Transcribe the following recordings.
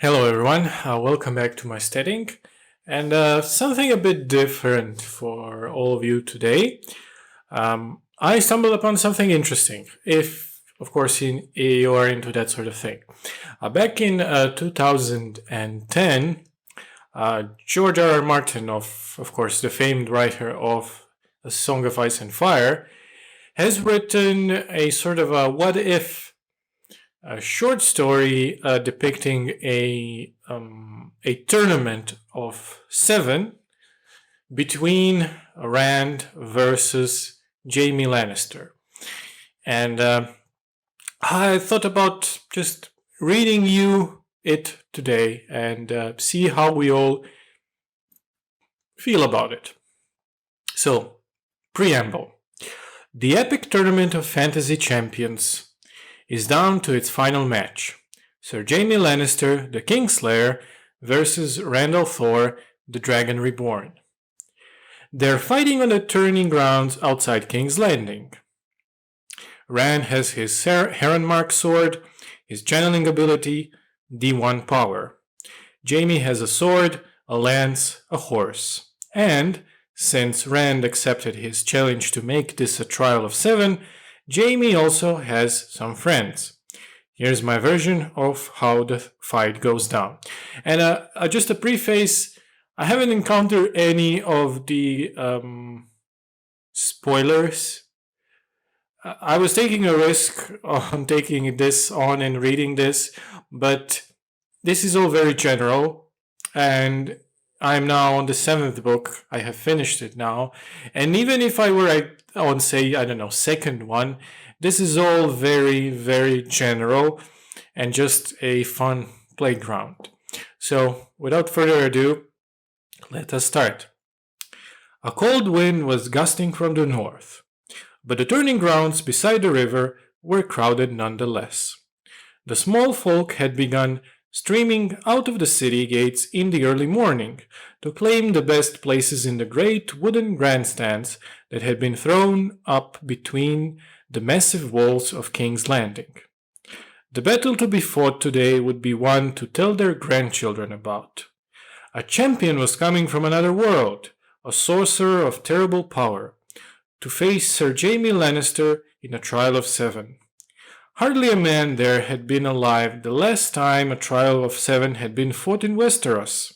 Hello everyone, welcome back to my studying and something a bit different for all of you today. I stumbled upon something interesting, if of course you are into that sort of thing. Back in 2010, George R. R. Martin, of course the famed writer of A Song of Ice and Fire, has written a sort of a what if short story depicting a tournament of seven between Rand versus Jaime Lannister, and I thought about just reading you it today and see how we all feel about it. So, preamble: the epic tournament of fantasy champions is down to its final match. Sir Jaime Lannister, the Kingslayer, versus Randall Thor, the Dragon Reborn. They're fighting on the turning grounds outside King's Landing. Rand has his Heronmark sword, his channeling ability, D1 power. Jaime has a sword, a lance, a horse. And, since Rand accepted his challenge to make this a trial of seven, Jaime also has some friends. Here's my version of how the fight goes down. And just a preface, I haven't encountered any of the spoilers. I was taking a risk on taking this on and reading this, but this is all very general, and I'm now on the seventh book. I have finished it now, and even if I were on, say, I don't know, second one, this is all very, very general and just a fun playground. So, without further ado, let us start. A cold wind was gusting from the north, but the turning grounds beside the river were crowded nonetheless. The small folk had begun streaming out of the city gates in the early morning to claim the best places in the great wooden grandstands that had been thrown up between the massive walls of King's Landing. The battle to be fought today would be one to tell their grandchildren about. A champion was coming from another world, a sorcerer of terrible power, to face Sir Jaime Lannister in a trial of seven. Hardly a man there had been alive the last time a trial of seven had been fought in Westeros,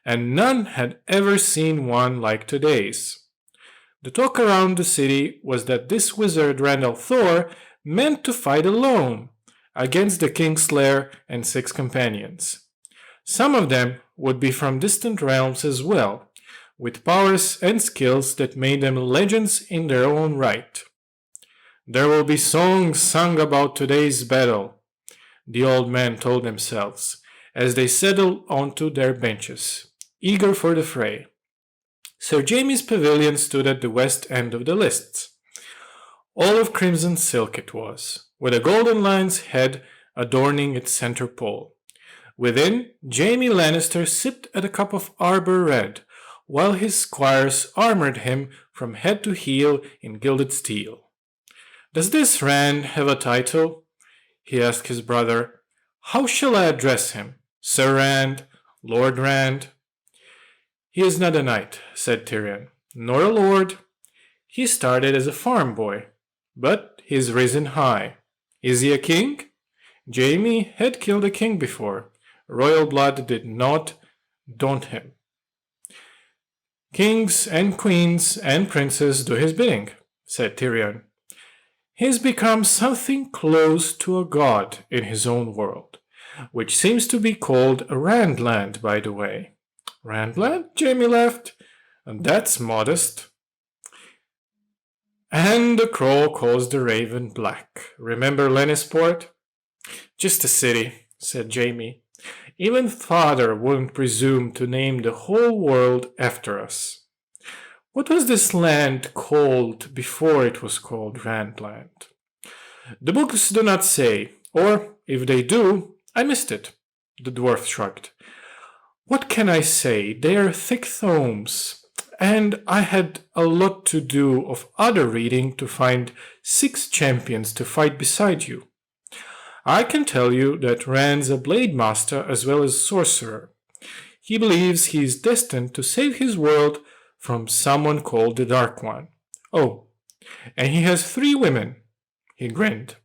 and none had ever seen one like today's. The talk around the city was that this wizard Randall Thor meant to fight alone against the Kingslayer and six companions. Some of them would be from distant realms as well, with powers and skills that made them legends in their own right. There will be songs sung about today's battle, the old men told themselves, as they settled onto their benches, eager for the fray. Sir Jaime's pavilion stood at the west end of the lists. All of crimson silk it was, with a golden lion's head adorning its center pole. Within, Jaime Lannister sipped at a cup of arbor red, while his squires armored him from head to heel in gilded steel. "Does this Rand have a title?" he asked his brother. "How shall I address him? Sir Rand? Lord Rand?" "He is not a knight," said Tyrion, "nor a lord. He started as a farm boy, but he's risen high. Is he a king? Jaime had killed a king before. Royal blood did not daunt him. Kings and queens and princes do his bidding," said Tyrion. "He's become something close to a god in his own world, which seems to be called Randland, by the way." "Randland?" Jaime laughed. "That's modest." "And the crow calls the raven black. Remember Lennisport?" "Just a city," said Jaime. "Even father wouldn't presume to name the whole world after us. What was this land called before it was called Randland?" "The books do not say, or, if they do, I missed it," the dwarf shrugged. "What can I say? They are thick tomes, and I had a lot to do of other reading to find 6 champions to fight beside you. I can tell you that Rand's a blade master as well as sorcerer. He believes he is destined to save his world from someone called the Dark One. Oh, and he has 3 women. He grinned.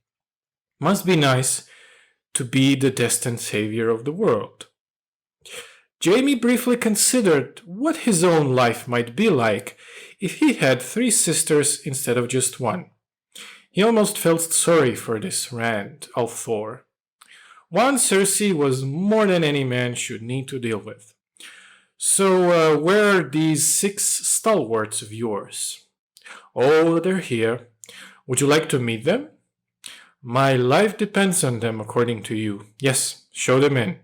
Must be nice to be the destined savior of the world. Jamie briefly considered what his own life might be like if he had 3 sisters instead of just one. He almost felt sorry for this Rand al'Thor. One Cersei was more than any man should need to deal with. So, where are these 6 stalwarts of yours? Oh, they're here. Would you like to meet them? My life depends on them, according to you. Yes, show them in.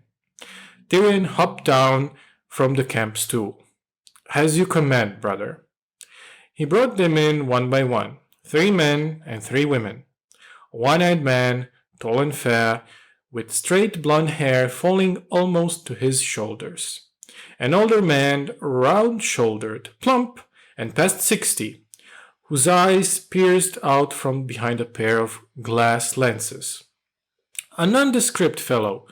Tyrion hopped down from the camp stool. As you command, brother. He brought them in one by one, 3 men and 3 women. A one-eyed man, tall and fair, with straight blonde hair falling almost to his shoulders. An older man, round-shouldered, plump, and past 60, whose eyes pierced out from behind a pair of glass lenses. A nondescript fellow,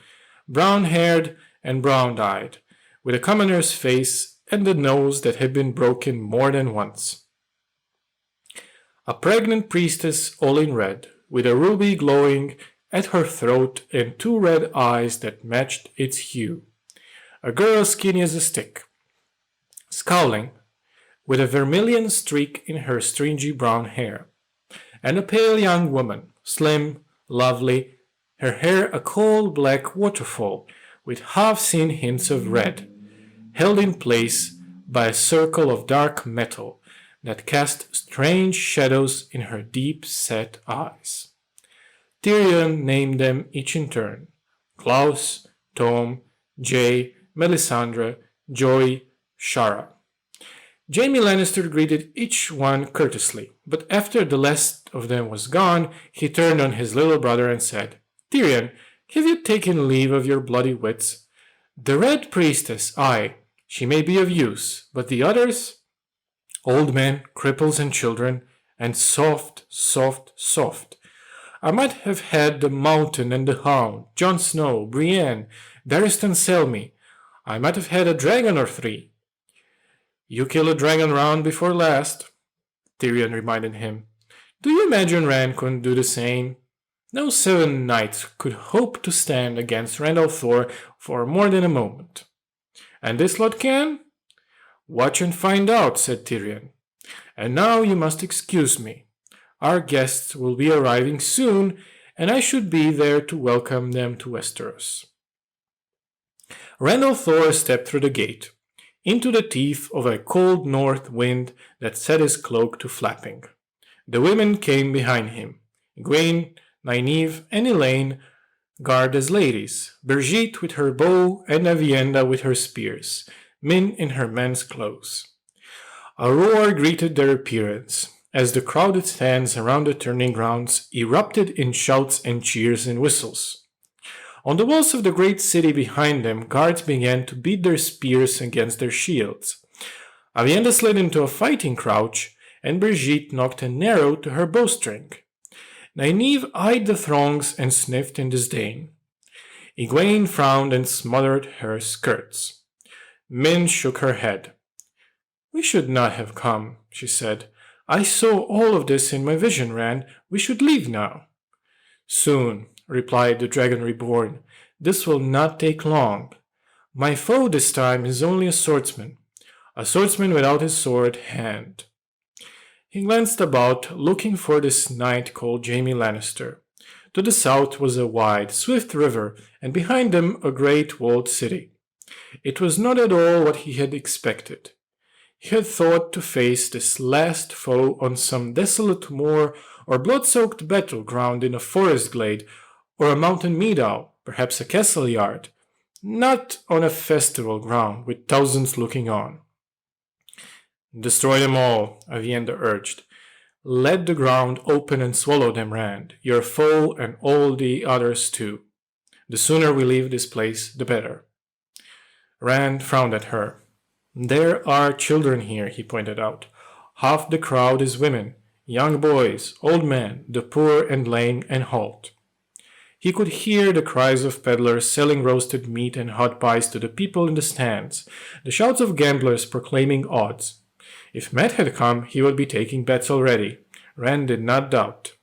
brown-haired and brown-eyed, with a commoner's face and a nose that had been broken more than once. A pregnant priestess all in red, with a ruby glowing at her throat and 2 red eyes that matched its hue. A girl skinny as a stick, scowling, with a vermilion streak in her stringy brown hair. And a pale young woman, slim, lovely, her hair a cold black waterfall with half-seen hints of red, held in place by a circle of dark metal that cast strange shadows in her deep-set eyes. Tyrion named them each in turn: Klaus, Tom, Jay, Melisandre, Joy, Shara. Jaime Lannister greeted each one courteously, but after the last of them was gone, he turned on his little brother and said, Tyrion, have you taken leave of your bloody wits? The Red Priestess, aye, she may be of use, but the others? Old men, cripples, and children, and soft, soft, soft. I might have had the Mountain and the Hound, Jon Snow, Brienne, Barristan Selmy. I might have had a dragon or 3. You killed a dragon round before last, Tyrion reminded him. Do you imagine Rand couldn't do the same? No 7 knights could hope to stand against Rand al'Thor for more than a moment. And this lot can? Watch and find out, said Tyrion. And now you must excuse me. Our guests will be arriving soon, and I should be there to welcome them to Westeros. Rand al'Thor stepped through the gate, into the teeth of a cold north wind that set his cloak to flapping. The women came behind him. Egwene, Nynaeve, and Elaine guard as ladies, Brigitte with her bow and Avienda with her spears, Min in her men's clothes. A roar greeted their appearance, as the crowded stands around the turning grounds erupted in shouts and cheers and whistles. On the walls of the great city behind them, guards began to beat their spears against their shields. Avienda slid into a fighting crouch, and Brigitte knocked an arrow to her bowstring. Nynaeve eyed the throngs and sniffed in disdain. Egwene frowned and smothered her skirts. Min shook her head. We should not have come, she said. I saw all of this in my vision, Rand. We should leave now. Soon, replied the Dragon Reborn. This will not take long. My foe this time is only a swordsman without his sword hand. He glanced about, looking for this knight called Jaime Lannister. To the south was a wide, swift river, and behind them a great walled city. It was not at all what he had expected. He had thought to face this last foe on some desolate moor or blood-soaked battleground in a forest glade, or a mountain meadow, perhaps a castle yard, not on a festival ground with thousands looking on. Destroy them all, Avienda urged. Let the ground open and swallow them, Rand, your foe and all the others too. The sooner we leave this place, the better. Rand frowned at her. There are children here, he pointed out. Half the crowd is women, young boys, old men, the poor and lame and halt. He could hear the cries of peddlers selling roasted meat and hot pies to the people in the stands, the shouts of gamblers proclaiming odds. If Matt had come, he would be taking bets already. Rand did not doubt.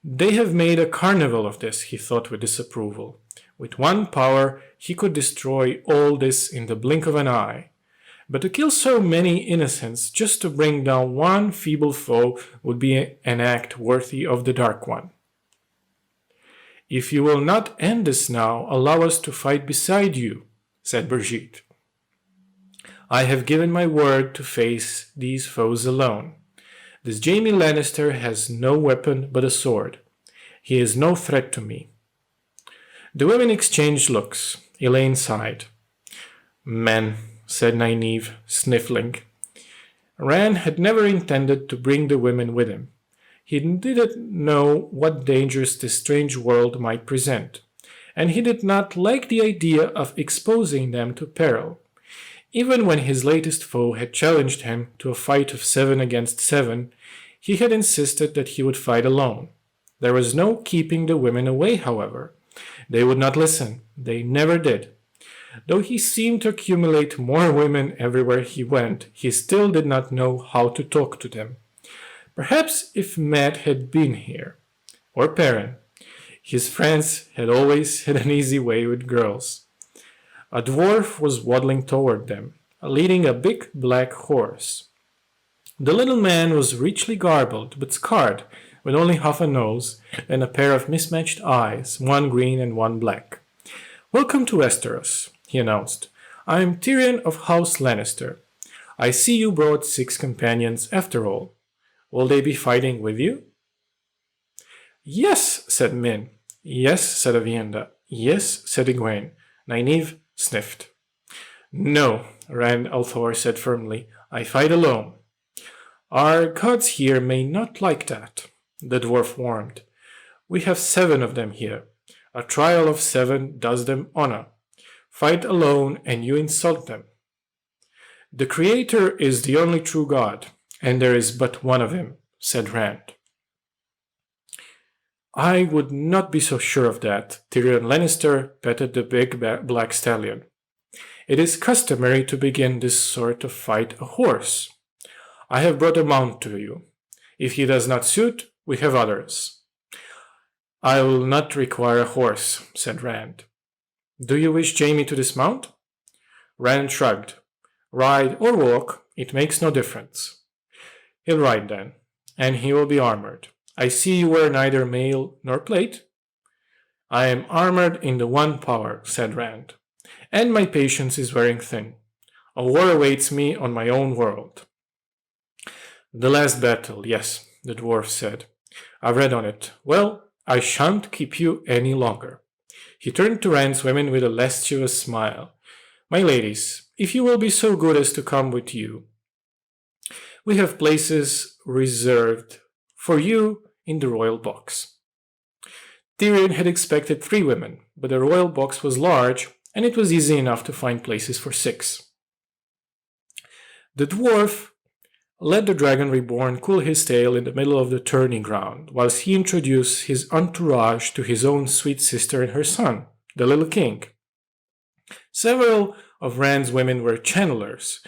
They have made a carnival of this, he thought with disapproval. With one power, he could destroy all this in the blink of an eye. But to kill so many innocents just to bring down one feeble foe would be an act worthy of the Dark One. If you will not end this now, allow us to fight beside you, said Brigitte. I have given my word to face these foes alone. This Jaime Lannister has no weapon but a sword. He is no threat to me. The women exchanged looks. Elaine sighed. Men, said Nynaeve, sniffling. Rand had never intended to bring the women with him. He didn't know what dangers this strange world might present, and he did not like the idea of exposing them to peril. Even when his latest foe had challenged him to a fight of 7 against 7, he had insisted that he would fight alone. There was no keeping the women away, however. They would not listen. They never did. Though he seemed to accumulate more women everywhere he went, he still did not know how to talk to them. Perhaps if Matt had been here, or Perrin. His friends had always had an easy way with girls. A dwarf was waddling toward them, leading a big black horse. The little man was richly garbled, but scarred, with only half a nose and a pair of mismatched eyes, one green and one black. Welcome to Westeros, he announced. I am Tyrion of House Lannister. I see you brought 6 companions after all. Will they be fighting with you? Yes, said Min. Yes, said Avienda. Yes, said Egwene. Nynaeve sniffed. No, Rand al'Thor said firmly. I fight alone. Our gods here may not like that, the dwarf warned. We have 7 of them here. A trial of 7 does them honor. Fight alone and you insult them. The Creator is the only true God, and there is but one of him, said Rand. I would not be so sure of that, Tyrion Lannister petted the big black stallion. It is customary to begin this sort of fight a horse. I have brought a mount to you. If he does not suit, we have others. I will not require a horse, said Rand. Do you wish Jaime to dismount? Rand shrugged. Ride or walk, it makes no difference. He'll ride then, and he will be armored. I see you wear neither mail nor plate. I am armored in the one power, said Rand, and my patience is wearing thin. A war awaits me on my own world. The last battle, yes, the dwarf said. I've read on it. Well, I shan't keep you any longer. He turned to Rand's women with a lascivious smile. My ladies, if you will be so good as to come with you. We have places reserved for you in the royal box. Tyrion had expected 3 women, but the royal box was large, and it was easy enough to find places for 6. The dwarf let the dragon reborn cool his tail in the middle of the tourney ground, whilst he introduced his entourage to his own sweet sister and her son, the little king. Several of Rand's women were channelers,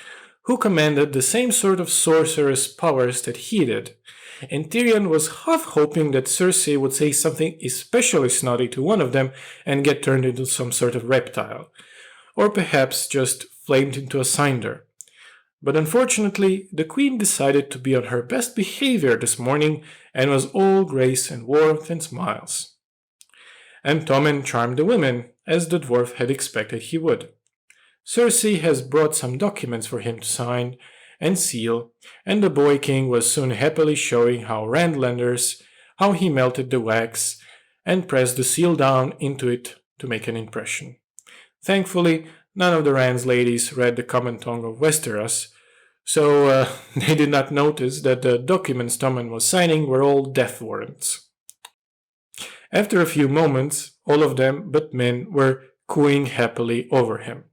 who commanded the same sort of sorceress powers that he did, and Tyrion was half hoping that Cersei would say something especially snotty to one of them and get turned into some sort of reptile, or perhaps just flamed into a cinder. But unfortunately, the queen decided to be on her best behavior this morning and was all grace and warmth and smiles. And Tommen charmed the women, as the dwarf had expected he would. Cersei has brought some documents for him to sign and seal, and the boy king was soon happily showing how Randlanders, how he melted the wax and pressed the seal down into it to make an impression. Thankfully, none of the Rand's ladies read the common tongue of Westeros, so they did not notice that the documents Tommen was signing were all death warrants. After a few moments, all of them but Min were cooing happily over him.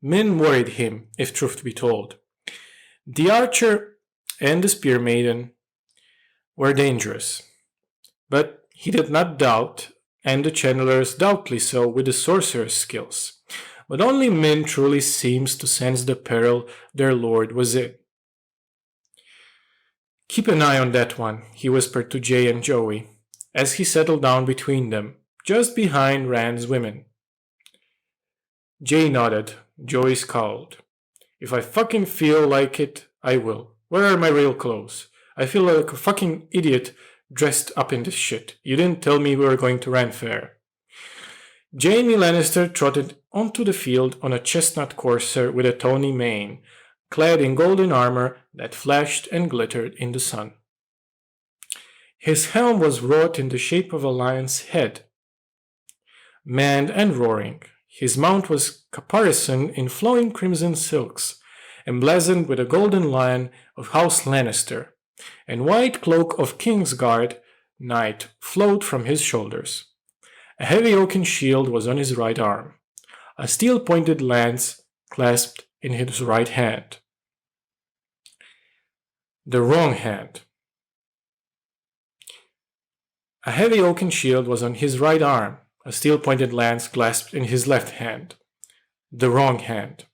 Min worried him, if truth be told. The archer and the spear maiden were dangerous, but he did not doubt and the channelers doubly so with the sorcerer's skills. But only Min truly seems to sense the peril their lord was in. "Keep an eye on that one," he whispered to Jay and Joey, as he settled down between them, just behind Rand's women. Jay nodded. Joey scowled. "If I fucking feel like it, I will. Where are my real clothes? I feel like a fucking idiot dressed up in this shit. You didn't tell me we were going to Rand Fair." Jaime Lannister trotted onto the field on a chestnut courser with a tawny mane, clad in golden armor that flashed and glittered in the sun. His helm was wrought in the shape of a lion's head, manned and roaring. His mount was caparisoned in flowing crimson silks, emblazoned with a golden lion of House Lannister, and white cloak of Kingsguard Knight flowed from his shoulders. A heavy oaken shield was on his right arm, a steel-pointed lance clasped in his right hand. The wrong hand. A heavy oaken shield was on his right arm, a steel-pointed lance clasped in his left hand. The wrong hand.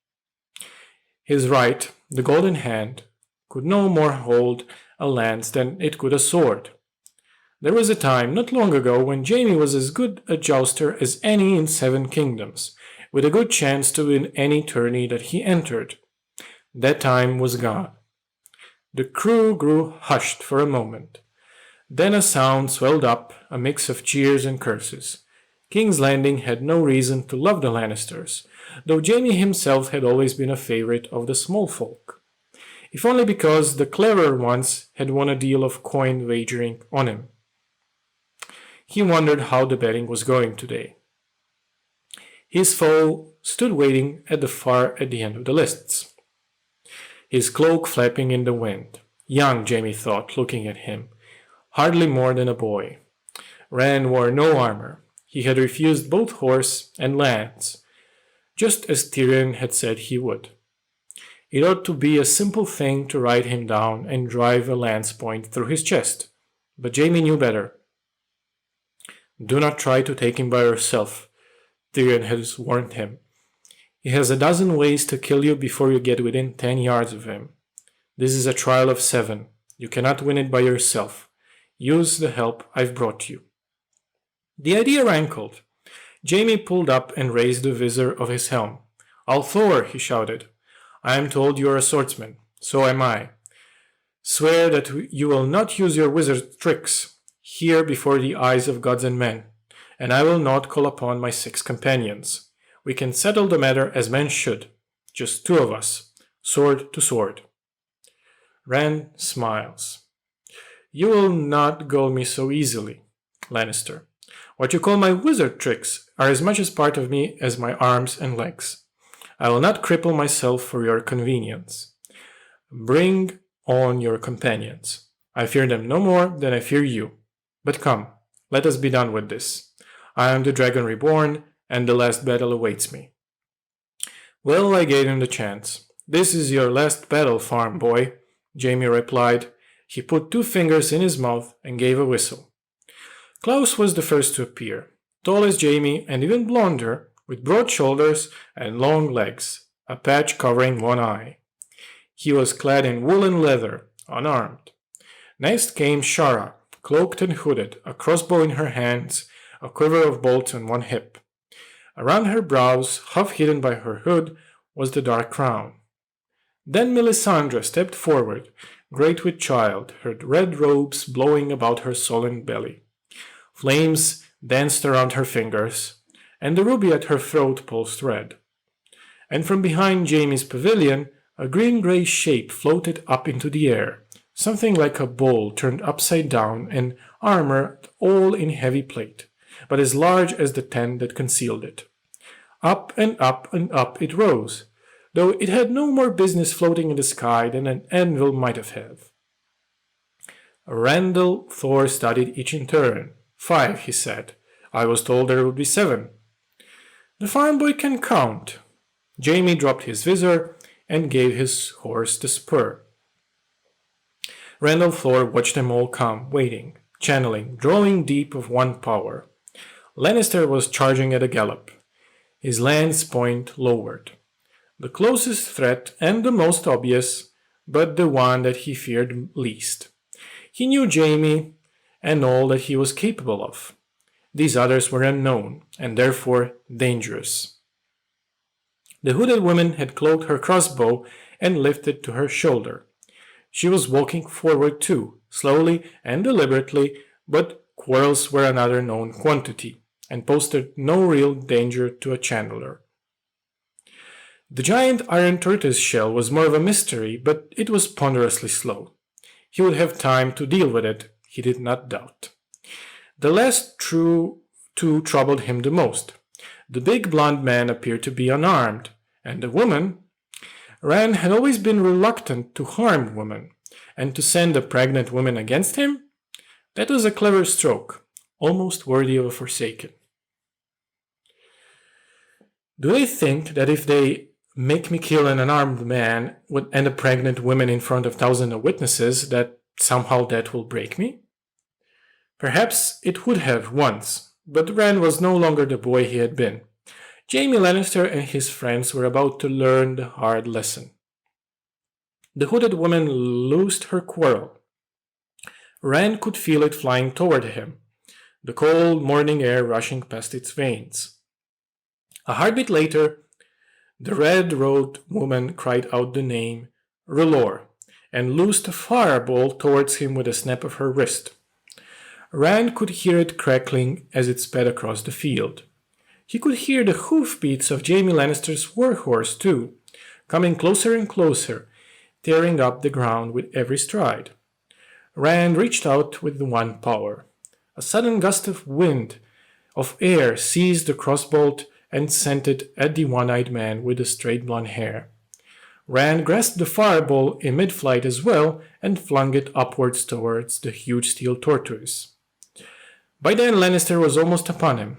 His right, the golden hand, could no more hold a lance than it could a sword. There was a time not long ago when Jaime was as good a jouster as any in 7 kingdoms, with a good chance to win any tourney that he entered. That time was gone. The crew grew hushed for a moment. Then a sound swelled up, a mix of cheers and curses. King's Landing had no reason to love the Lannisters, though Jaime himself had always been a favorite of the small folk, if only because the cleverer ones had won a deal of coin wagering on him. He wondered how the betting was going today. His foe stood waiting at the end of the lists, his cloak flapping in the wind. Young, Jaime thought, looking at him, hardly more than a boy. Rand wore no armor. He had refused both horse and lance, just as Tyrion had said he would. It ought to be a simple thing to ride him down and drive a lance point through his chest, but Jaime knew better. "Do not try to take him by yourself," Tyrion has warned him. "He has a dozen ways to kill you before you get within 10 yards of him. This is a trial of 7. You cannot win it by yourself. Use the help I've brought you." The idea rankled. Jaime pulled up and raised the visor of his helm. "Althor," he shouted, "I am told you are a swordsman. So am I. Swear that you will not use your wizard's tricks here before the eyes of gods and men, and I will not call upon my 6 companions. We can settle the matter as men should, just 2 of us, sword to sword." Rand smiles. "You will not gull me so easily, Lannister. What you call my wizard tricks are as much as part of me as my arms and legs. I will not cripple myself for your convenience. Bring on your companions. I fear them no more than I fear you. But come, let us be done with this. I am the Dragon Reborn, and the last battle awaits me." Well, I gave him the chance. "This is your last battle, farm boy," Jaime replied. He put 2 fingers in his mouth and gave a whistle. Klaus was the first to appear, tall as Jaime and even blonder, with broad shoulders and long legs, a patch covering one eye. He was clad in woolen leather, unarmed. Next came Shara, cloaked and hooded, a crossbow in her hands, a quiver of bolts on one hip. Around her brows, half hidden by her hood, was the dark crown. Then Melisandre stepped forward, great with child, her red robes blowing about her sullen belly. Flames danced around her fingers, and the ruby at her throat pulsed red. And from behind Jaime's pavilion, a green-gray shape floated up into the air, something like a bowl turned upside down and armored all in heavy plate, but as large as the tent that concealed it. Up and up and up it rose, though it had no more business floating in the sky than an anvil might have had. Randall Thor studied each in turn. 5, he said. I was told there would be 7. The farm boy can count. Jaime dropped his visor and gave his horse the spur. Randall Thor watched them all come, waiting, channeling, drawing deep of one power. Lannister was charging at a gallop, his lance point lowered. The closest threat and the most obvious, but the one that he feared least. He knew Jaime and all that he was capable of. These others were unknown, and therefore dangerous. The hooded woman had cloaked her crossbow and lifted to her shoulder. She was walking forward too, slowly and deliberately, but quarrels were another known quantity, and posed no real danger to a channeler. The giant iron tortoise shell was more of a mystery, but it was ponderously slow. He would have time to deal with it, he did not doubt. The last two troubled him the most. The big blond man appeared to be unarmed, and the woman... Ran had always been reluctant to harm women, and to send a pregnant woman against him? That was a clever stroke, almost worthy of a Forsaken. Do they think that if they make me kill an unarmed man and a pregnant woman in front of thousands of witnesses, that somehow that will break me? Perhaps it would have once, but Ran was no longer the boy he had been. Jaime Lannister and his friends were about to learn the hard lesson. The hooded woman loosed her quarrel. Ran could feel it flying toward him, the cold morning air rushing past its veins. A heartbeat later, the red-robed woman cried out the name R'hllor and loosed a fireball towards him with a snap of her wrist. Ran could hear it crackling as it sped across the field. He could hear the hoofbeats of Jaime Lannister's warhorse, too, coming closer and closer, tearing up the ground with every stride. Ran reached out with the one power. A sudden gust of air seized the crossbolt and sent it at the one-eyed man with the straight blonde hair. Ran grasped the fireball in mid-flight as well and flung it upwards towards the huge steel tortoise. By then Lannister was almost upon him,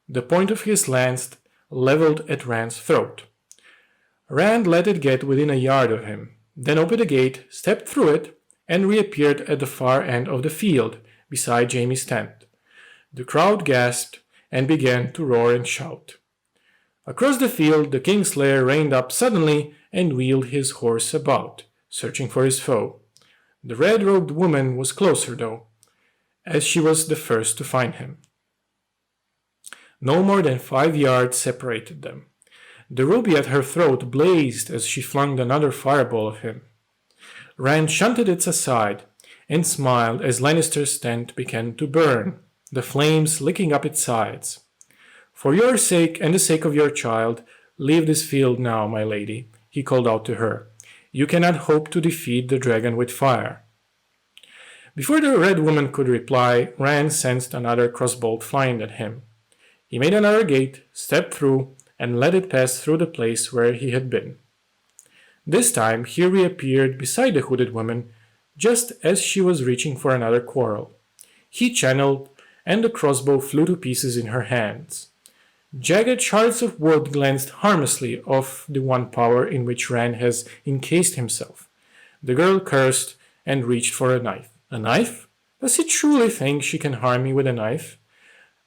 the point of his lance leveled at Rand's throat. Rand let it get within a yard of him, then opened the gate, stepped through it, and reappeared at the far end of the field, beside Jaime's tent. The crowd gasped and began to roar and shout. Across the field, the Kingslayer reined up suddenly and wheeled his horse about, searching for his foe. The red-robed woman was closer, though, as she was the first to find him. No more than 5 yards separated them. The ruby at her throat blazed as she flung another fireball at him. Rand shunted it aside and smiled as Lannister's tent began to burn, the flames licking up its sides. "For your sake and the sake of your child, leave this field now, my lady," he called out to her. "You cannot hope to defeat the dragon with fire." Before the red woman could reply, Rand sensed another crossbolt flying at him. He made another gate, stepped through, and let it pass through the place where he had been. This time he reappeared beside the hooded woman, just as she was reaching for another quarrel. He channeled, and the crossbow flew to pieces in her hands. Jagged shards of wood glanced harmlessly off the one power in which Rand has encased himself. The girl cursed and reached for a knife. A knife? Does she truly think she can harm me with a knife?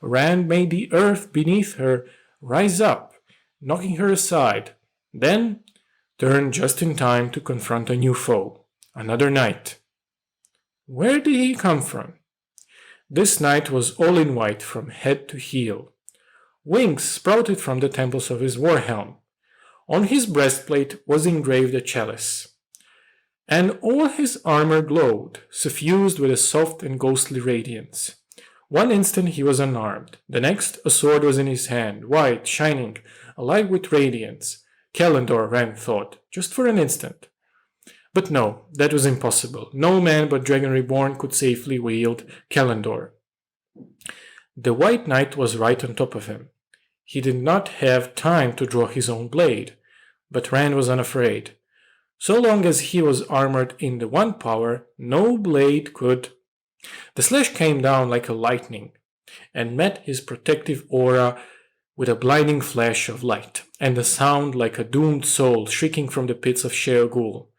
Rand made the earth beneath her rise up, knocking her aside, then turned just in time to confront a new foe, another knight. Where did he come from? This knight was all in white from head to heel. Wings sprouted from the temples of his war helm. On his breastplate was engraved a chalice, and all his armor glowed, suffused with a soft and ghostly radiance. One instant he was unarmed, the next a sword was in his hand, white, shining, alive with radiance. Callandor, Rand thought, just for an instant. But no, that was impossible. No man but Dragon Reborn could safely wield Callandor. The White Knight was right on top of him. He did not have time to draw his own blade, but Rand was unafraid. So long as he was armored in the one power, no blade could... The slash came down like a lightning, and met his protective aura with a blinding flash of light, and a sound like a doomed soul shrieking from the pits of Sheol.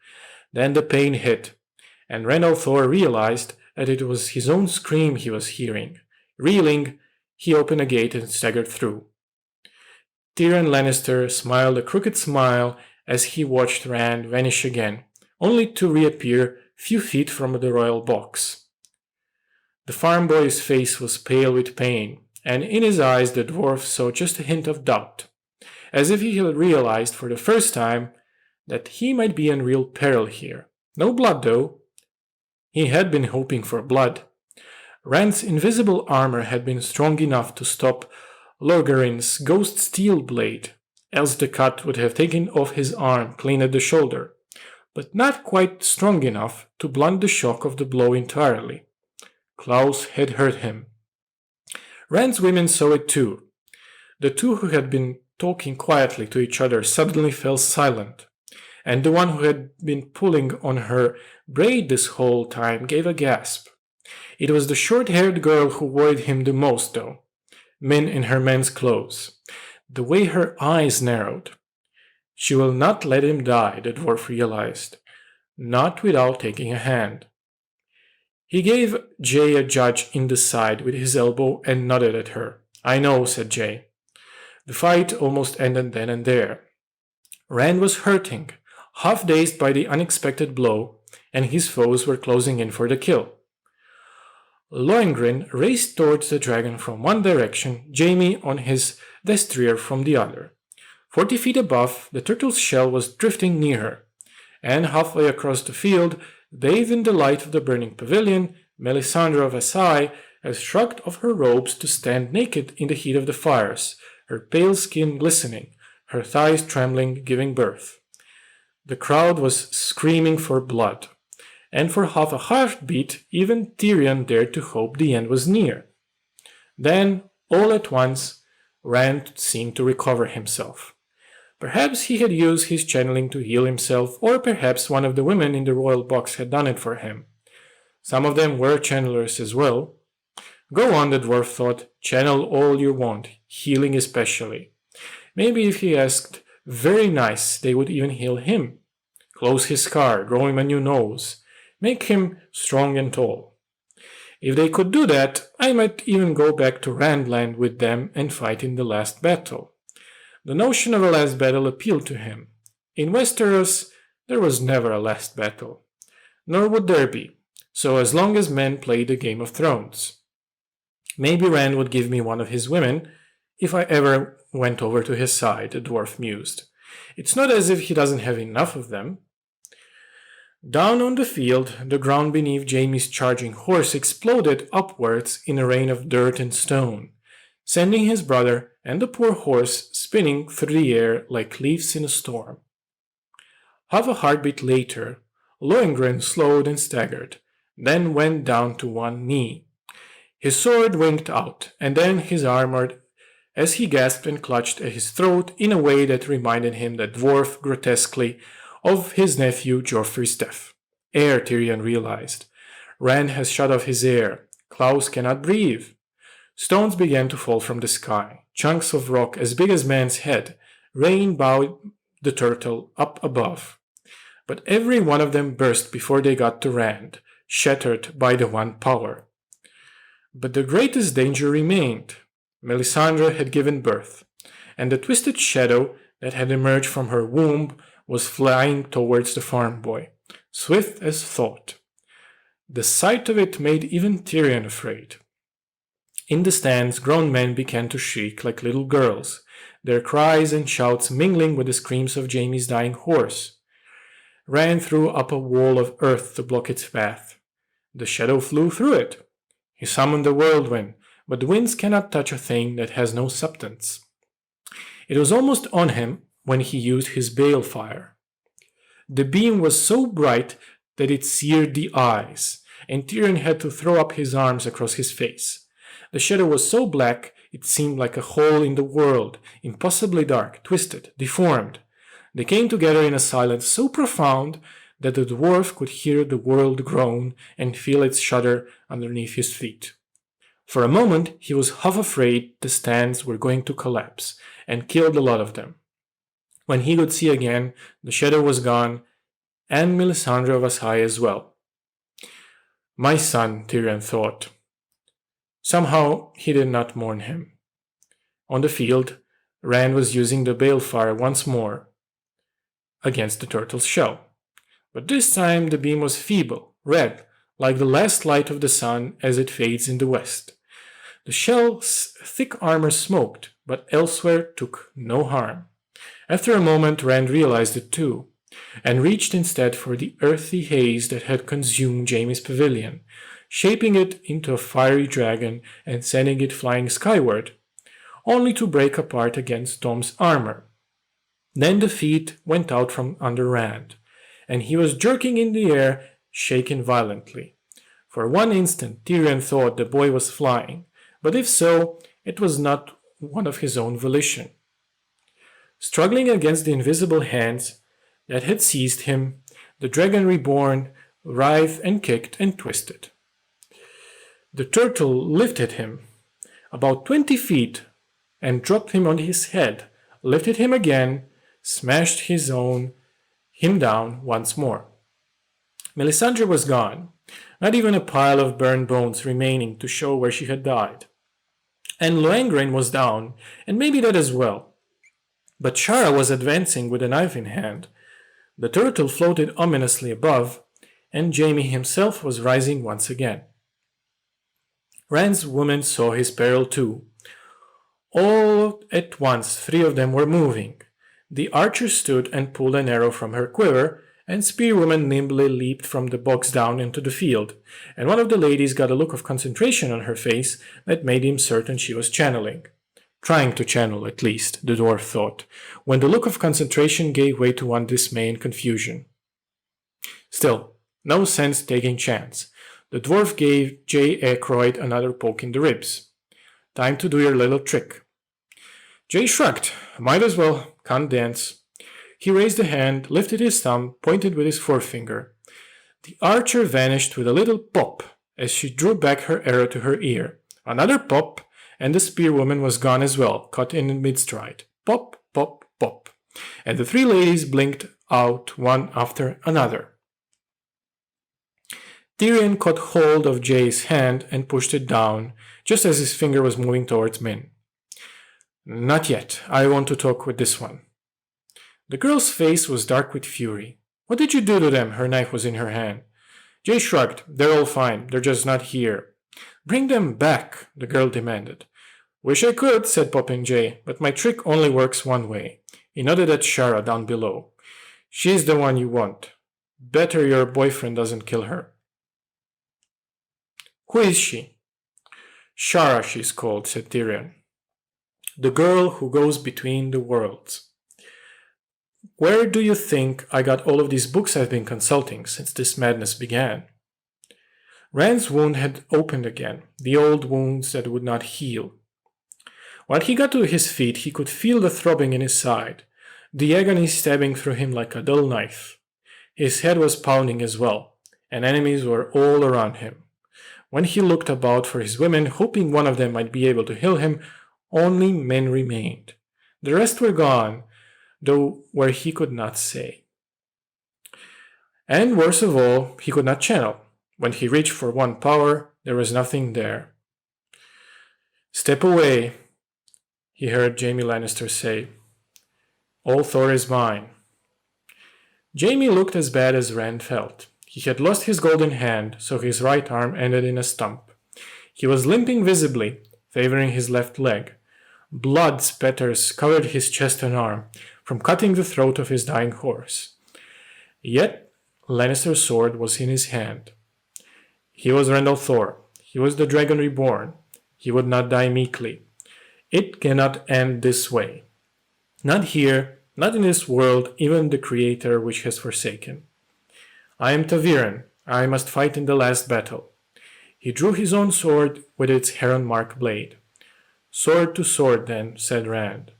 Then the pain hit, and Rand al'Thor realized that it was his own scream he was hearing. Reeling, He opened a gate and staggered through. Tyrion Lannister smiled a crooked smile as he watched Rand vanish again, only to reappear few feet from the royal box. The farm boy's face was pale with pain, and in his eyes the dwarf saw just a hint of doubt, as if he had realized for the first time that he might be in real peril here. No blood, though. He had been hoping for blood. Rand's invisible armor had been strong enough to stop Lorgarin's ghost steel blade, else the cut would have taken off his arm clean at the shoulder, but not quite strong enough to blunt the shock of the blow entirely. Klaus had hurt him. Rand's women saw it too. The two who had been talking quietly to each other suddenly fell silent, and the one who had been pulling on her braid this whole time gave a gasp. It was the short-haired girl who worried him the most, though. Min in her men's clothes. The way her eyes narrowed. She will not let him die, the dwarf realized. Not without taking a hand. He gave Jay a judge in the side with his elbow and nodded at her. I know, said Jay. The fight almost ended then and there. Rand was hurting, half dazed by the unexpected blow, and his foes were closing in for the kill. Lohengrin raced towards the dragon from one direction, Jaime on his destrier from the other. 40 feet above, the turtle's shell was drifting near her, and halfway across the field, bathed in the light of the burning pavilion, Melisandre of Assai had shrugged off her robes to stand naked in the heat of the fires, her pale skin glistening, her thighs trembling, giving birth. The crowd was screaming for blood, and for half a heartbeat even Tyrion dared to hope the end was near. Then, all at once, Rand seemed to recover himself. Perhaps he had used his channeling to heal himself, or perhaps one of the women in the royal box had done it for him. Some of them were channelers as well. Go on, the dwarf thought, channel all you want, healing especially. Maybe if he asked very nice, they would even heal him. Close his scar, grow him a new nose, make him strong and tall. If they could do that, I might even go back to Randland with them and fight in the last battle. The notion of a last battle appealed to him. In Westeros, there was never a last battle. Nor would there be, so as long as men played the Game of Thrones. Maybe Rand would give me one of his women if I ever went over to his side, the dwarf mused. It's not as if he doesn't have enough of them. Down on the field, the ground beneath Jaime's charging horse exploded upwards in a rain of dirt and stone, sending his brother and the poor horse spinning through the air like leaves in a storm. Half a heartbeat later, Lohengrin slowed and staggered, then went down to one knee. His sword winked out, and then his armor, as he gasped and clutched at his throat in a way that reminded him, the dwarf, grotesquely, of his nephew Joffrey's death. Air, Tyrion realized. Rand has shut off his air. Klaus cannot breathe. Stones began to fall from the sky. Chunks of rock as big as man's head rained about the turtle up above. But every one of them burst before they got to Rand, shattered by the one power. But the greatest danger remained. Melisandre had given birth, and the twisted shadow that had emerged from her womb was flying towards the farm boy, swift as thought. The sight of it made even Tyrion afraid. In the stands, grown men began to shriek like little girls, their cries and shouts mingling with the screams of Jaime's dying horse. Rand threw up a wall of earth to block its path. The shadow flew through it. He summoned the whirlwind, but winds cannot touch a thing that has no substance. It was almost on him when he used his balefire. The beam was so bright that it seared the eyes, and Tyrion had to throw up his arms across his face. The shadow was so black it seemed like a hole in the world, impossibly dark, twisted, deformed. They came together in a silence so profound that the dwarf could hear the world groan and feel it shudder underneath his feet. For a moment he was half afraid the stands were going to collapse, and killed a lot of them. When he could see again, the shadow was gone, and Melisandre of Assai as well. My son, Tyrion thought. Somehow he did not mourn him. On the field, Rand was using the balefire once more against the turtle's shell. But this time the beam was feeble, red, like the last light of the sun as it fades in the west. The shell's thick armor smoked, but elsewhere took no harm. After a moment, Rand realized it too, and reached instead for the earthy haze that had consumed Jaime's pavilion, shaping it into a fiery dragon and sending it flying skyward, only to break apart against Tom's armor. Then the feet went out from under Rand, and he was jerking in the air, shaken violently. For one instant Tyrion thought the boy was flying, but if so, it was not one of his own volition. Struggling against the invisible hands that had seized him, the dragon reborn writhed and kicked and twisted. The turtle lifted him about 20 feet and dropped him on his head, lifted him again, smashed him down once more. Melisandre was gone, not even a pile of burned bones remaining to show where she had died. And Lohengrin was down, and maybe that as well. But Shara was advancing with a knife in hand. The turtle floated ominously above, and Jaime himself was rising once again. Rand's women saw his peril too. All at once 3 of them were moving. The archer stood and pulled an arrow from her quiver, and Spearwoman nimbly leaped from the box down into the field, and one of the ladies got a look of concentration on her face that made him certain she was channeling. Trying to channel, at least, the dwarf thought, when the look of concentration gave way to one dismay and confusion. Still, no sense taking chance. The dwarf gave J. Aykroyd another poke in the ribs. Time to do your little trick. Jay shrugged. Might as well. Can't dance. He raised a hand, lifted his thumb, pointed with his forefinger. The archer vanished with a little pop as she drew back her arrow to her ear. Another pop, and the spearwoman was gone as well, caught in mid-stride. Pop, pop, pop. And the 3 ladies blinked out one after another. Tyrion caught hold of Jay's hand and pushed it down, just as his finger was moving towards Min. Not yet. I want to talk with this one. The girl's face was dark with fury. What did you do to them? Her knife was in her hand. Jay shrugged. They're all fine. They're just not here. Bring them back, the girl demanded. Wish I could, said Popping Jay, but my trick only works one way. He nodded at Shara down below. She's the one you want. Better your boyfriend doesn't kill her. Who is she? Shara, she's called, said Tyrion. The girl who goes between the worlds. Where do you think I got all of these books I've been consulting since this madness began? Rand's wound had opened again, the old wounds that would not heal. When he got to his feet, he could feel the throbbing in his side, the agony stabbing through him like a dull knife. His head was pounding as well, and enemies were all around him. When he looked about for his women, hoping one of them might be able to heal him, only men remained. The rest were gone, though where he could not say. And worst of all, he could not channel. When he reached for one power, there was nothing there. Step away, he heard Jaime Lannister say. All Thor is mine. Jaime looked as bad as Rand felt. He had lost his golden hand, so his right arm ended in a stump. He was limping visibly, favoring his left leg. Blood spatters covered his chest and arm, from cutting the throat of his dying horse. Yet Lannister's sword was in his hand. He was Randall Thor. He was the dragon reborn. He would not die meekly. It cannot end this way. Not here, not in this world, even the Creator which has forsaken. I am Taviran. I must fight in the last battle. He drew his own sword with its heron-marked blade. Sword to sword, then, said Rand.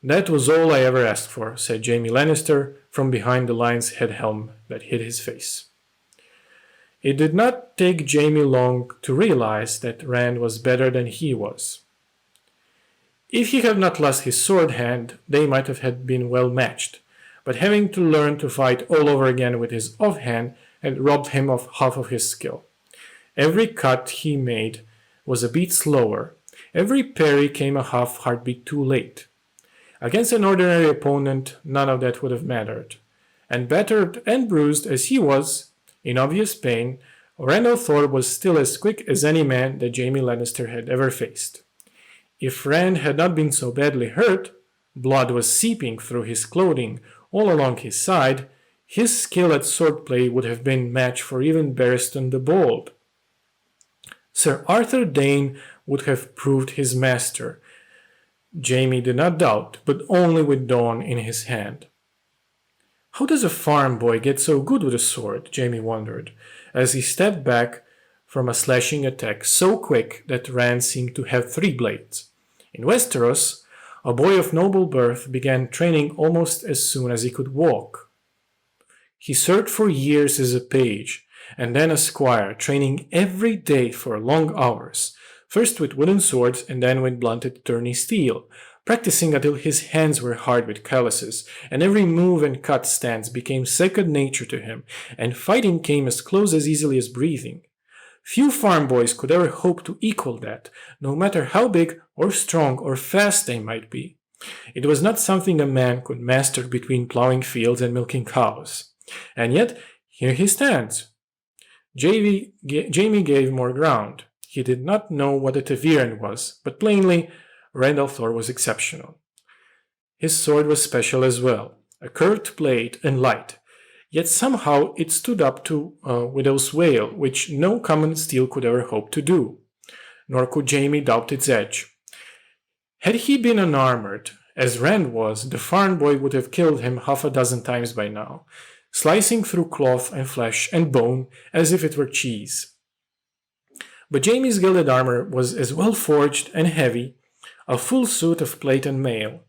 That was all I ever asked for, said Jaime Lannister from behind the lion's head helm that hid his face. It did not take Jaime long to realize that Rand was better than he was. If he had not lost his sword hand, they might have been well matched, but having to learn to fight all over again with his offhand had robbed him of half of his skill. Every cut he made was a beat slower. Every parry came a half heartbeat too late. Against an ordinary opponent, none of that would have mattered. And battered and bruised as he was, in obvious pain, Randall Thor was still as quick as any man that Jaime Lannister had ever faced. If Rand had not been so badly hurt, blood was seeping through his clothing all along his side, his skill at swordplay would have been match for even Barristan the Bold. Sir Arthur Dane would have proved his master, Jaime did not doubt, but only with Dawn in his hand. How does a farm boy get so good with a sword? Jaime wondered, as he stepped back from a slashing attack so quick that Rand seemed to have 3 blades. In Westeros, a boy of noble birth began training almost as soon as he could walk. He served for years as a page, and then a squire, training every day for long hours, first with wooden swords and then with blunted tourney steel, practicing until his hands were hard with calluses, and every move and cut stance became second nature to him, and fighting came as close as easily as breathing. Few farm boys could ever hope to equal that, no matter how big or strong or fast they might be. It was not something a man could master between plowing fields and milking cows. And yet, here he stands. Jaime gave more ground. He did not know what a Taviran was, but plainly, Randall Thor was exceptional. His sword was special as well, a curved blade and light, yet somehow it stood up to Widow's Wail, which no common steel could ever hope to do, nor could Jaime doubt its edge. Had he been unarmored, as Rand was, the farm boy would have killed him 6 times by now, slicing through cloth and flesh and bone as if it were cheese. But Jaime's gilded armor was as well forged and heavy, a full suit of plate and mail,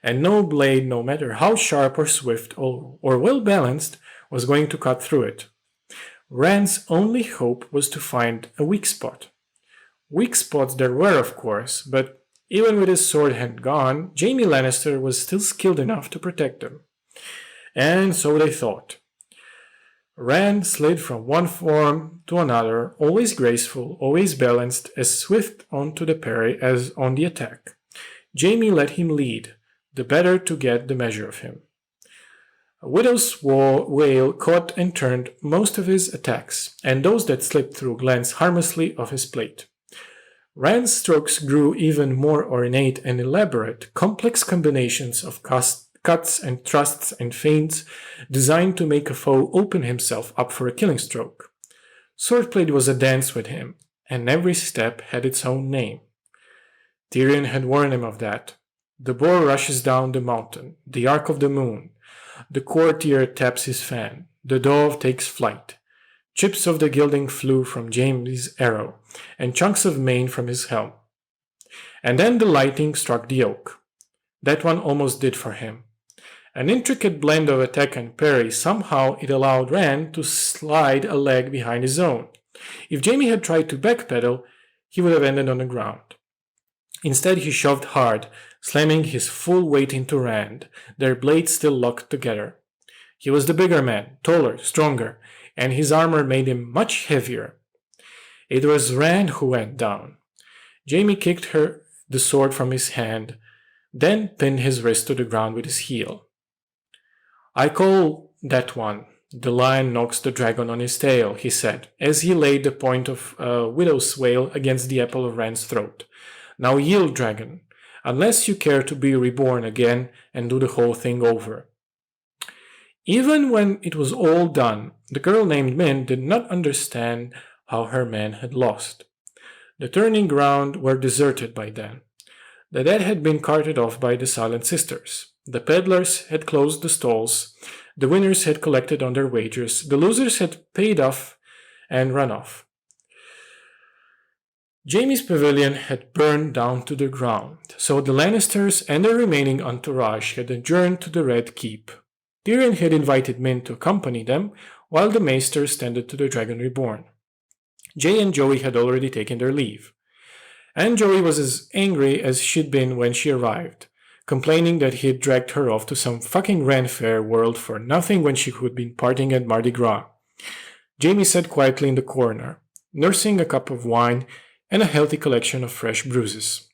and no blade, no matter how sharp or swift or well balanced, was going to cut through it. Rand's only hope was to find a weak spot. Weak spots there were, of course, but even with his sword hand gone, Jaime Lannister was still skilled enough to protect them. And so they thought. Rand slid from one form to another, always graceful, always balanced, as swift onto the parry as on the attack. Jaime let him lead, the better to get the measure of him. Widow's Wail caught and turned most of his attacks, and those that slipped through glanced harmlessly off his plate. Rand's strokes grew even more ornate and elaborate, complex combinations of cuts and thrusts and feints designed to make a foe open himself up for a killing stroke. Swordplay was a dance with him, and every step had its own name. Tyrion had warned him of that. The boar rushes down the mountain, the arc of the moon. The courtier taps his fan. The dove takes flight. Chips of the gilding flew from Jaime's arrow, and chunks of mane from his helm. And then the lightning struck the oak. That one almost did for him. An intricate blend of attack and parry, somehow it allowed Rand to slide a leg behind his own. If Jaime had tried to backpedal, he would have ended on the ground. Instead, he shoved hard, slamming his full weight into Rand, their blades still locked together. He was the bigger man, taller, stronger, and his armor made him much heavier. It was Rand who went down. Jaime kicked the sword from his hand, then pinned his wrist to the ground with his heel. I call that one, the lion knocks the dragon on his tail, he said, as he laid the point of Widow's Wail against the apple of Rand's throat. Now yield, dragon, unless you care to be reborn again and do the whole thing over. Even when it was all done, the girl named Min did not understand how her man had lost. The turning ground were deserted by then. The dead had been carted off by the Silent Sisters. The peddlers had closed the stalls, the winners had collected on their wagers, the losers had paid off and run off. Jaime's pavilion had burned down to the ground, so the Lannisters and their remaining entourage had adjourned to the Red Keep. Tyrion had invited Min to accompany them, while the maesters tended to the Dragon Reborn. Jay and Joey had already taken their leave. And Joey was as angry as she'd been when she arrived, complaining that he'd dragged her off to some fucking Ren Fair world for nothing when she could be partying at Mardi Gras. Jaime sat quietly in the corner, nursing a cup of wine and a healthy collection of fresh bruises.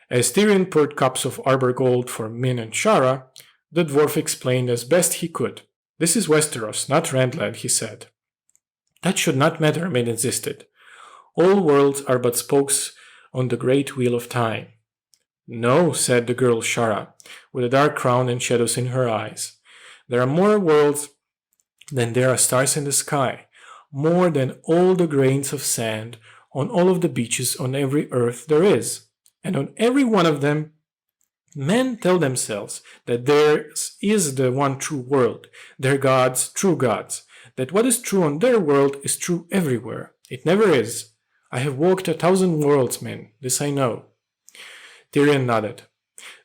As Tyrion poured cups of arbor gold for Min and Shara, the dwarf explained as best he could. "This is Westeros, not Randland," he said. "That should not matter," Min insisted. "All worlds are but spokes on the great wheel of time." "No," said the girl Shara, with a dark crown and shadows in her eyes. "There are more worlds than there are stars in the sky, more than all the grains of sand on all of the beaches on every earth there is. And on every one of them, men tell themselves that theirs is the one true world, their gods, true gods, that what is true on their world is true everywhere. It never is. I have walked 1,000 worlds, men, this I know." Tyrion nodded.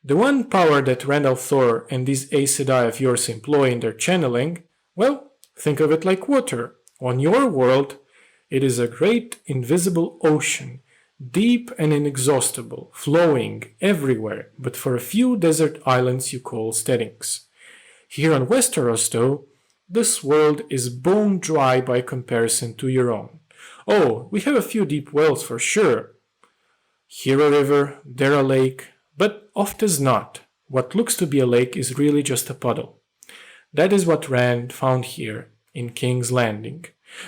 "The one power that Randall Thor and these Aes Sedai of yours employ in their channeling, well, think of it like water. On your world, it is a great invisible ocean, deep and inexhaustible, flowing everywhere, but for a few desert islands you call steadings. Here on Westeros, though, this world is bone dry by comparison to your own. Oh, we have a few deep wells for sure. Here a river, there a lake, but oft as not, what looks to be a lake is really just a puddle. That is what Rand found here in King's Landing.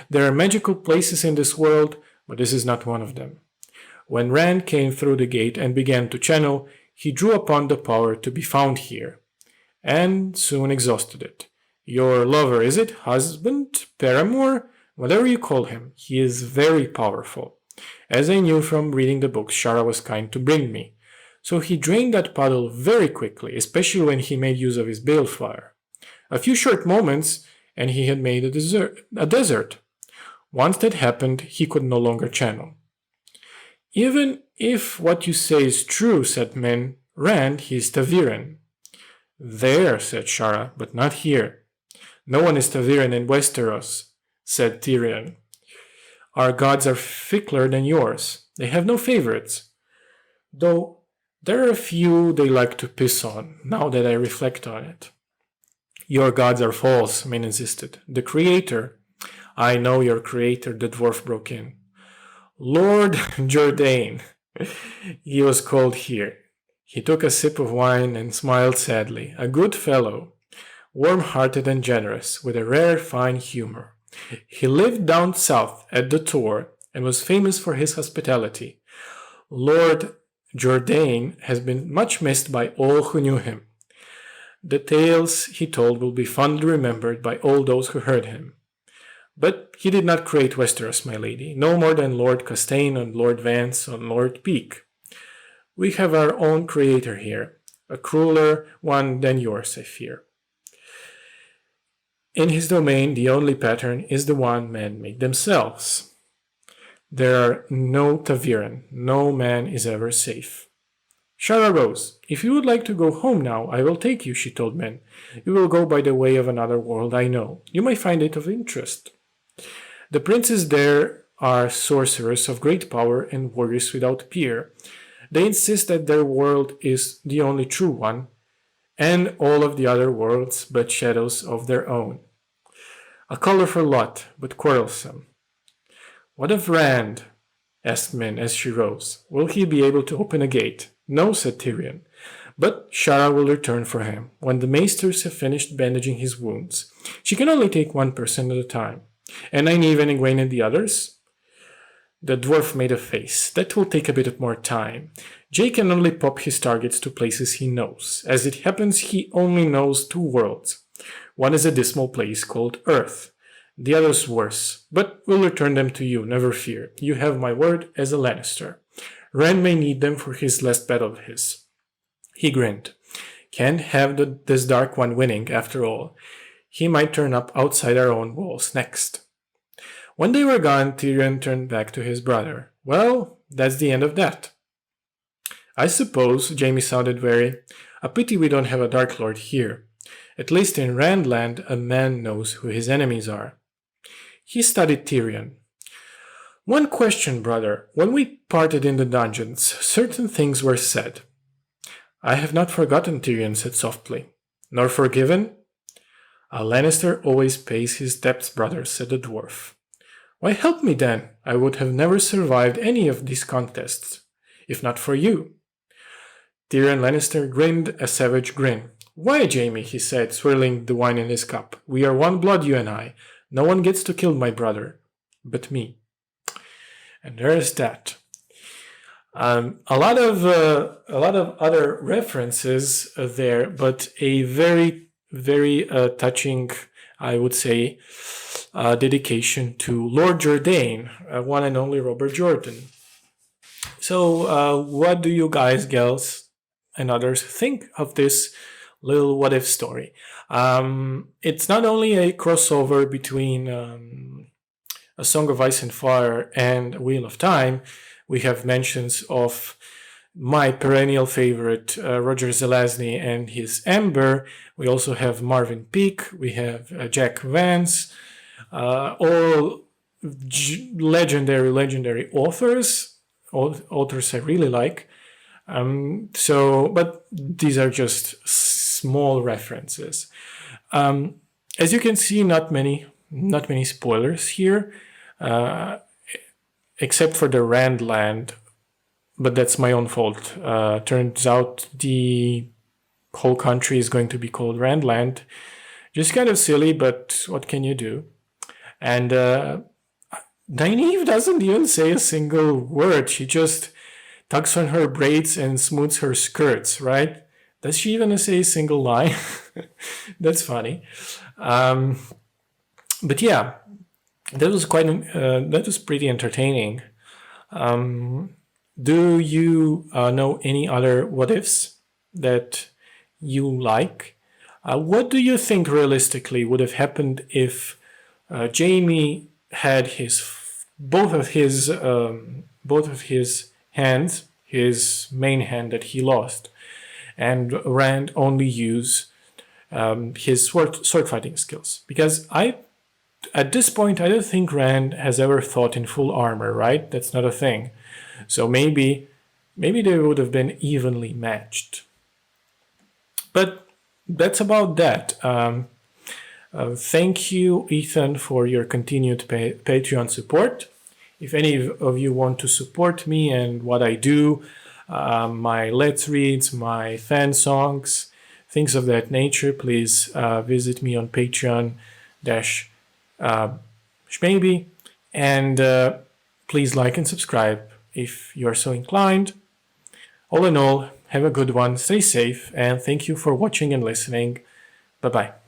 There are magical places in this world, but this is not one of them. When Rand came through the gate and began to channel, he drew upon the power to be found here, and soon exhausted it. Your lover, is it? Husband? Paramour? Whatever you call him, he is very powerful. As I knew from reading the books Shara was kind to bring me. So he drained that puddle very quickly, especially when he made use of his balefire. A few short moments, and he had made a desert. Once that happened, he could no longer channel. Even if what you say is true, said Min, Rand, he is Taviran. There, said Shara, but not here. No one is Taviran in Westeros, said Tyrion. Our gods are fickler than yours. They have no favorites. Though there are a few they like to piss on, now that I reflect on it. Your gods are false, Min insisted. The Creator. I know your Creator, the dwarf broke in. Lord Jourdain. He was called here. He took a sip of wine and smiled sadly. A good fellow, warm-hearted and generous, with a rare fine humor. He lived down south at the Tor and was famous for his hospitality. Lord Jourdain has been much missed by all who knew him. The tales he told will be fondly remembered by all those who heard him. But he did not create Westeros, my lady, no more than Lord Castaigne and Lord Vance and Lord Peake. We have our own creator here, a crueler one than yours, I fear. In his domain, the only pattern is the one men make themselves. There are no Taviran, no man is ever safe. Shara rose. If you would like to go home now, I will take you, she told men. You will go by the way of another world, I know. You may find it of interest. The princes there are sorcerers of great power and warriors without peer. They insist that their world is the only true one, and all of the other worlds but shadows of their own. A colorful lot, but quarrelsome. What of Rand? Asked Min as she rose. Will he be able to open a gate? No, said Tyrion. But Shara will return for him when the maesters have finished bandaging his wounds. She can only take one person at a time. And Nynaeve and Egwene and the others? The dwarf made a face. That will take a bit more time. Jay can only pop his targets to places he knows. As it happens, he only knows 2 worlds. One is a dismal place called Earth. The other's worse, but we'll return them to you, never fear. You have my word as a Lannister. Rand may need them for his last battle of his. He grinned. Can't have this Dark One winning, after all. He might turn up outside our own walls next. When they were gone, Tyrion turned back to his brother. Well, that's the end of that. I suppose, Jaime sounded wary. A pity we don't have a Dark Lord here. At least in Randland, a man knows who his enemies are. He studied Tyrion. One question, brother. When we parted in the dungeons, certain things were said. I have not forgotten, Tyrion said softly. Nor forgiven? A Lannister always pays his debts, brother, said the dwarf. Why help me then? I would have never survived any of these contests, if not for you. Tyrion Lannister grinned a savage grin. Why, Jaime, he said, swirling the wine in his cup. We are one blood, you and I. No one gets to kill my brother, but me. And there's that. A lot of other references there, but a very touching, I would say, dedication to Lord Jourdain, one and only Robert Jordan. So, what do you guys, gals, and others think of this little what if story? It's not only a crossover between A Song of Ice and Fire and Wheel of Time. We have mentions of my perennial favorite, Roger Zelazny and his Amber. We also have Marvin Peake. We have Jack Vance. All legendary authors. Authors I really like. But these are just small references. As you can see, not many spoilers here. Except for the Randland, but that's my own fault. Turns out the whole country is going to be called Randland. Just kind of silly, but what can you do? And Nynaeve doesn't even say a single word. She just tucks on her braids and smooths her skirts, right? Does she even say a single line? That's funny. But yeah. That was pretty entertaining. Do you know any other what ifs that you like? What do you think realistically would have happened if Jaime had both of his hands, his main hand that he lost, and Rand only use his sword fighting skills? Because at this point, I don't think Rand has ever fought in full armor, right? That's not a thing. So maybe they would have been evenly matched. But that's about that. Thank you, Ethan, for your continued Patreon support. If any of you want to support me and what I do, my Let's Reads, my fan songs, things of that nature, please visit me on Patreon shmaybe, and please like and subscribe if you are so inclined. All in all, have a good one, stay safe, and thank you for watching and listening. Bye bye.